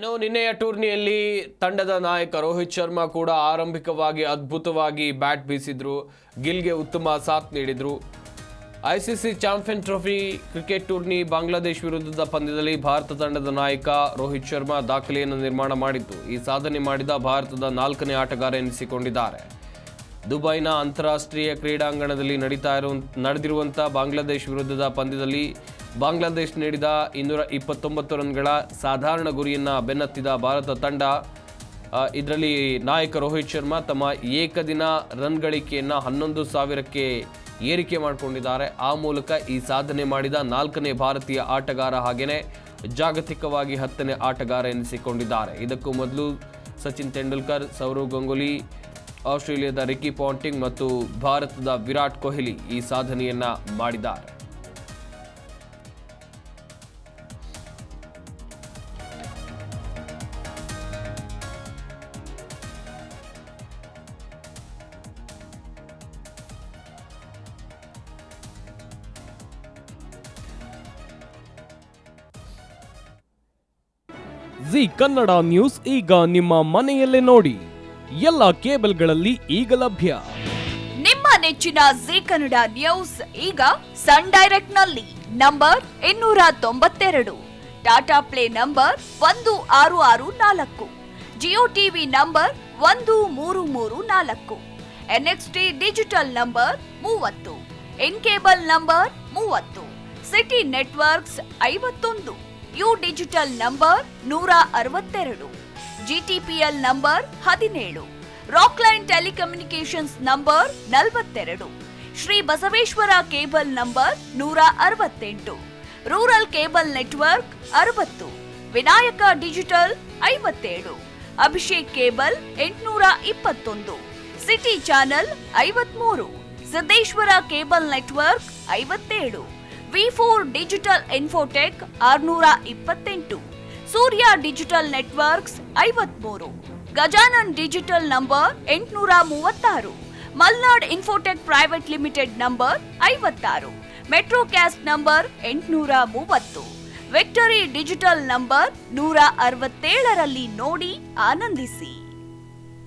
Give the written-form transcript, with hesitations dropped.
ಇನ್ನು ನಿನ್ನೆಯ ಟೂರ್ನಿಯಲ್ಲಿ ತಂಡದ ನಾಯಕ ರೋಹಿತ್ ಶರ್ಮಾ ಕೂಡ ಆರಂಭಿಕವಾಗಿ ಅದ್ಭುತವಾಗಿ ಬ್ಯಾಟ್ ಬೀಸಿದ್ರು. ಗಿಲ್ಗೆ ಉತ್ತಮ ಸಾಥ್ ನೀಡಿದ್ರು. ICC champion trophy cricket tourney Bangladesh ವಿರುದ್ಧದ ಪಂದ್ಯದಲ್ಲಿ ಭಾರತ ತಂಡದ ನಾಯಕ ರೋಹಿತ್ ಶರ್ಮಾ ದಾಖಲೆಯನ್ನು ನಿರ್ಮಾಣ ಮಾಡಿದ್ದು, ಈ ಸಾಧನೆ ಮಾಡಿದ ಭಾರತದ 4ನೇ ಆಟಗಾರ ಎನಿಸಿಕೊಂಡಿದ್ದಾರೆ. ದುಬೈನ ಅಂತಾರಾಷ್ಟ್ರೀಯ ಕ್ರೀಡಾಂಗಣದಲ್ಲಿ ನಡೆದಿರುವಂಥ ಬಾಂಗ್ಲಾದೇಶ್ ವಿರುದ್ಧದ ಪಂದ್ಯದಲ್ಲಿ ಬಾಂಗ್ಲಾದೇಶ್ ನೀಡಿದ 229 ರನ್ಗಳ ಸಾಧಾರಣ ಗುರಿಯನ್ನು ಬೆನ್ನತ್ತಿದ ಭಾರತ ತಂಡ ಇದರಲ್ಲಿ ನಾಯಕ ರೋಹಿತ್ ಶರ್ಮಾ ತಮ್ಮ ಏಕದಿನ ರನ್ ಗಳಿಕೆಯನ್ನು 11,000ಕ್ಕೆ ಏರಿಕೆ ಮಾಡಿಕೊಂಡಿದ್ದಾರೆ. ಆ ಮೂಲಕ ಈ ಸಾಧನೆ ಮಾಡಿದ 4ನೇ ಭಾರತೀಯ ಆಟಗಾರ ಹಾಗೆಯೇ ಜಾಗತಿಕವಾಗಿ 10ನೇ ಆಟಗಾರ ಎನಿಸಿಕೊಂಡಿದ್ದಾರೆ. ಇದಕ್ಕೂ ಮೊದಲು ಸಚಿನ್ ತೆಂಡೂಲ್ಕರ್, ಸೌರವ್ ಗಂಗೂಲಿ, ಆಸ್ಟ್ರೇಲಿಯಾದ ರಿಕಿ ಪಾಂಟಿಂಗ್ ಮತ್ತು ಭಾರತದ ವಿರಾಟ್ ಕೊಹ್ಲಿ ಈ ಸಾಧನೆಯನ್ನ ಮಾಡಿದ್ದಾರೆ. ಜಿ ಕನ್ನಡ ನ್ಯೂಸ್ ಈಗ ನಿಮ್ಮ ಮನೆಯಲ್ಲೇ ನೋಡಿ. ಎಲ್ಲ ಕೇಬಲ್ಗಳಲ್ಲಿ ಈಗ ಲಭ್ಯ. ನಿಮ್ಮ ನೆಚ್ಚಿನ ಜಿ ಕನ್ನಡ ನ್ಯೂಸ್ ಈಗ ಸನ್ ಡೈರೆಕ್ಟ್ ನಲ್ಲಿ number 292, Tata play number 1664, Jio TV number 1334, NXT digital number 30, in cable number 30, city networks 51, U digital number 162, GTPL number 17, Rockline telecommunications number 42, Shri Basaveshwara cable number 168, rural cable network 60, Vinayaka digital 57, Abhishek cable 821, city channel 53, Siddeshwara cable network 57, ವಿ4 digital infotech 628, Surya digital networks 53, Gajanan digital number 836, Malnad infotech private limited number 56, Metrocast number 830, victory digital number 167ರಲ್ಲಿ ನೋಡಿ ಆನಂದಿಸಿ.